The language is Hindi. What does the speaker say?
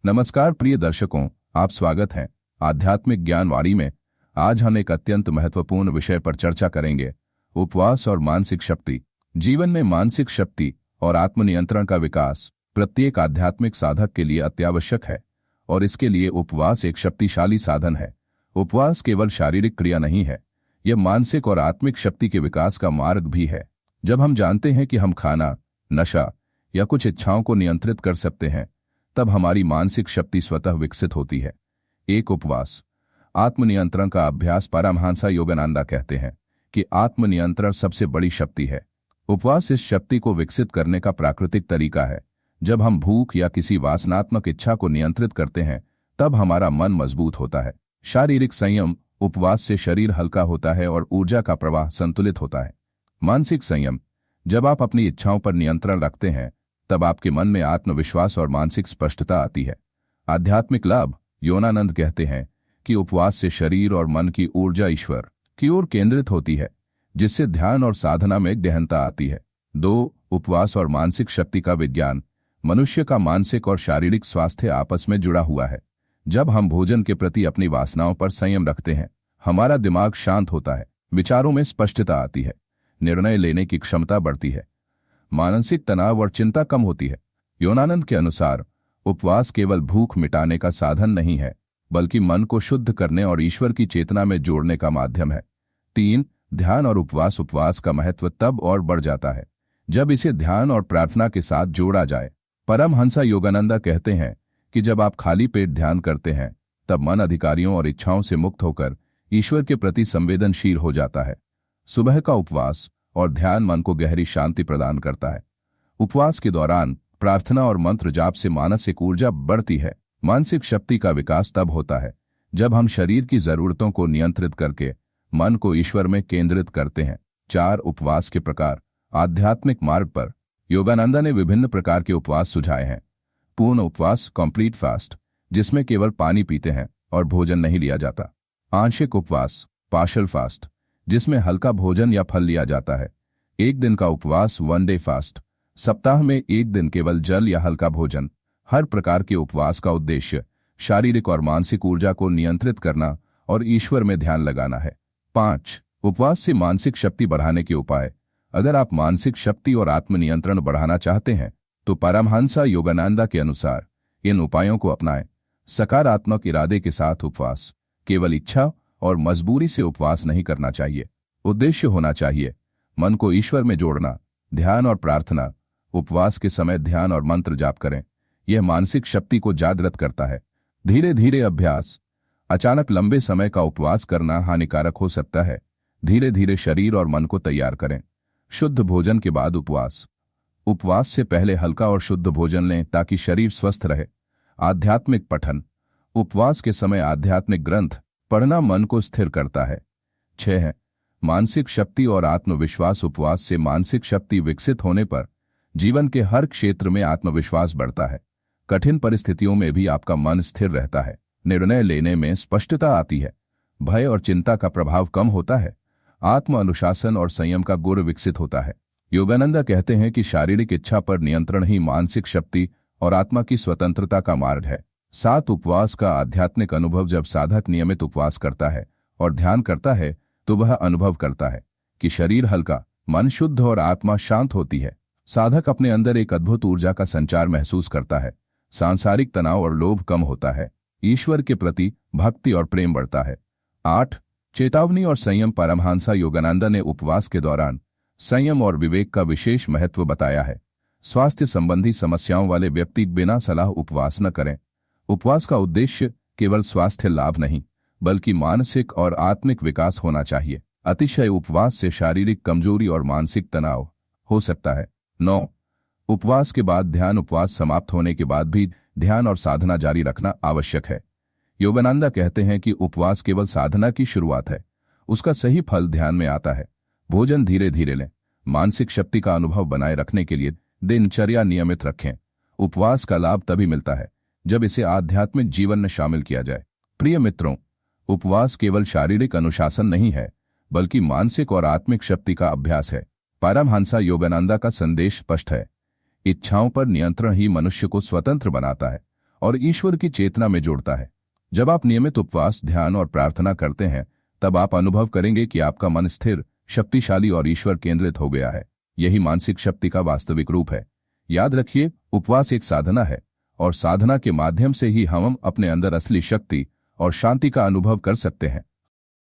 नमस्कार प्रिय दर्शकों, आप स्वागत है आध्यात्मिक ज्ञानवाणी में। आज हम एक अत्यंत महत्वपूर्ण विषय पर चर्चा करेंगे, उपवास और मानसिक शक्ति। जीवन में मानसिक शक्ति और आत्मनियंत्रण का विकास प्रत्येक आध्यात्मिक साधक के लिए अत्यावश्यक है और इसके लिए उपवास एक शक्तिशाली साधन है। उपवास केवल शारीरिक क्रिया नहीं है, यह मानसिक और आत्मिक शक्ति के विकास का मार्ग भी है। जब हम जानते हैं कि हम खाना, नशा या कुछ इच्छाओं को नियंत्रित कर सकते हैं, तब हमारी मानसिक शक्ति स्वतः विकसित होती है। एक उपवास आत्मनियंत्रण का अभ्यास। परमहंस योगानंद कहते हैं कि आत्मनियंत्रण सबसे बड़ी शक्ति है। उपवास इस शक्ति को विकसित करने का प्राकृतिक तरीका है। जब हम भूख या किसी वासनात्मक इच्छा को नियंत्रित करते हैं, तब हमारा मन मजबूत होता है। शारीरिक संयम। उपवास से शरीर हल्का होता है और ऊर्जा का प्रवाह संतुलित होता है। मानसिक संयम। जब आप अपनी इच्छाओं पर नियंत्रण रखते हैं, तब आपके मन में आत्मविश्वास और मानसिक स्पष्टता आती है। आध्यात्मिक लाभ। योगानंद कहते हैं कि उपवास से शरीर और मन की ऊर्जा ईश्वर की ओर केंद्रित होती है, जिससे ध्यान और साधना में गहनता आती है। 2. उपवास और मानसिक शक्ति का विज्ञान। मनुष्य का मानसिक और शारीरिक स्वास्थ्य आपस में जुड़ा हुआ है। जब हम भोजन के प्रति अपनी वासनाओं पर संयम रखते हैं, हमारा दिमाग शांत होता है, विचारों में स्पष्टता आती है, निर्णय लेने की क्षमता बढ़ती है, मानसिक तनाव और चिंता कम होती है। योगानंद के अनुसार उपवास केवल भूख मिटाने का साधन नहीं है, बल्कि मन को शुद्ध करने और ईश्वर की चेतना में जोड़ने का माध्यम है। 3. ध्यान और उपवास। उपवास का महत्व तब और बढ़ जाता है जब इसे ध्यान और प्रार्थना के साथ जोड़ा जाए। परमहंस योगानंद कहते हैं कि जब आप खाली पेट ध्यान करते हैं, तब मन अधिकारियों और इच्छाओं से मुक्त होकर ईश्वर के प्रति संवेदनशील हो जाता है। सुबह का उपवास और ध्यान मन को गहरी शांति प्रदान करता है। उपवास के दौरान प्रार्थना और मंत्र जाप से मानसिक ऊर्जा बढ़ती है। मानसिक शक्ति का विकास तब होता है जब हम शरीर की जरूरतों को नियंत्रित करके मन को ईश्वर में केंद्रित करते हैं। 4. उपवास के प्रकार। आध्यात्मिक मार्ग पर योगानंद ने विभिन्न प्रकार के उपवास सुझाए हैं। पूर्ण उपवास, कंप्लीट फास्ट, जिसमें केवल पानी पीते हैं और भोजन नहीं लिया जाता। आंशिक उपवास, पार्शियल फास्ट, जिसमें हल्का भोजन या फल लिया जाता है। एक दिन का उपवास, वन डे फास्ट, सप्ताह में एक दिन केवल जल या हल्का भोजन। हर प्रकार के उपवास का उद्देश्य शारीरिक और मानसिक ऊर्जा को नियंत्रित करना और ईश्वर में ध्यान लगाना है। 5. उपवास से मानसिक शक्ति बढ़ाने के उपाय। अगर आप मानसिक शक्ति और आत्मनियंत्रण बढ़ाना चाहते हैं, तो परमहंस योगानंद के अनुसार इन उपायों को अपनाएं। सकारात्मक इरादे के साथ उपवास। केवल इच्छा और मजबूरी से उपवास नहीं करना चाहिए, उद्देश्य होना चाहिए। मन को ईश्वर में जोड़ना। ध्यान और प्रार्थना। उपवास के समय ध्यान और मंत्र जाप करें, यह मानसिक शक्ति को जागृत करता है। धीरे धीरे अभ्यास। अचानक लंबे समय का उपवास करना हानिकारक हो सकता है। धीरे धीरे शरीर और मन को तैयार करें। शुद्ध भोजन के बाद उपवास। उपवास से पहले हल्का और शुद्ध भोजन लें ताकि शरीर स्वस्थ रहे। आध्यात्मिक पठन। उपवास के समय आध्यात्मिक ग्रंथ पढ़ना मन को स्थिर करता है। 6. मानसिक शक्ति और आत्मविश्वास। उपवास से मानसिक शक्ति विकसित होने पर जीवन के हर क्षेत्र में आत्मविश्वास बढ़ता है। कठिन परिस्थितियों में भी आपका मन स्थिर रहता है, निर्णय लेने में स्पष्टता आती है, भय और चिंता का प्रभाव कम होता है, आत्म अनुशासन और संयम का गुण विकसित होता है। योगानंद कहते हैं कि शारीरिक इच्छा पर नियंत्रण ही मानसिक शक्ति और आत्मा की स्वतंत्रता का मार्ग है। 7. उपवास का आध्यात्मिक अनुभव। जब साधक नियमित उपवास करता है और ध्यान करता है, तो वह अनुभव करता है कि शरीर हल्का, मन शुद्ध और आत्मा शांत होती है। साधक अपने अंदर एक अद्भुत ऊर्जा का संचार महसूस करता है। सांसारिक तनाव और लोभ कम होता है। ईश्वर के प्रति भक्ति और प्रेम बढ़ता है। 8. चेतावनी और संयम। परमहंस योगानंद ने उपवास के दौरान संयम और विवेक का विशेष महत्व बताया है। स्वास्थ्य संबंधी समस्याओं वाले व्यक्ति बिना सलाह उपवास न करें। उपवास का उद्देश्य केवल स्वास्थ्य लाभ नहीं, बल्कि मानसिक और आत्मिक विकास होना चाहिए। अतिशय उपवास से शारीरिक कमजोरी और मानसिक तनाव हो सकता है। 9. उपवास के बाद ध्यान। उपवास समाप्त होने के बाद भी ध्यान और साधना जारी रखना आवश्यक है। योगानंद कहते हैं कि उपवास केवल साधना की शुरुआत है, उसका सही फल ध्यान में आता है। भोजन धीरे धीरे लें। मानसिक शक्ति का अनुभव बनाए रखने के लिए दिनचर्या नियमित रखें। उपवास का लाभ तभी मिलता है जब इसे आध्यात्मिक जीवन में शामिल किया जाए। प्रिय मित्रों, उपवास केवल शारीरिक अनुशासन नहीं है, बल्कि मानसिक और आत्मिक शक्ति का अभ्यास है। परमहंस योगानंद का संदेश स्पष्ट है, इच्छाओं पर नियंत्रण ही मनुष्य को स्वतंत्र बनाता है और ईश्वर की चेतना में जोड़ता है। जब आप नियमित उपवास, ध्यान और प्रार्थना करते हैं, तब आप अनुभव करेंगे कि आपका मन स्थिर, शक्तिशाली और ईश्वर केंद्रित हो गया है। यही मानसिक शक्ति का वास्तविक रूप है। याद रखिए, उपवास एक साधना है और साधना के माध्यम से ही हम अपने अंदर असली शक्ति और शांति का अनुभव कर सकते हैं।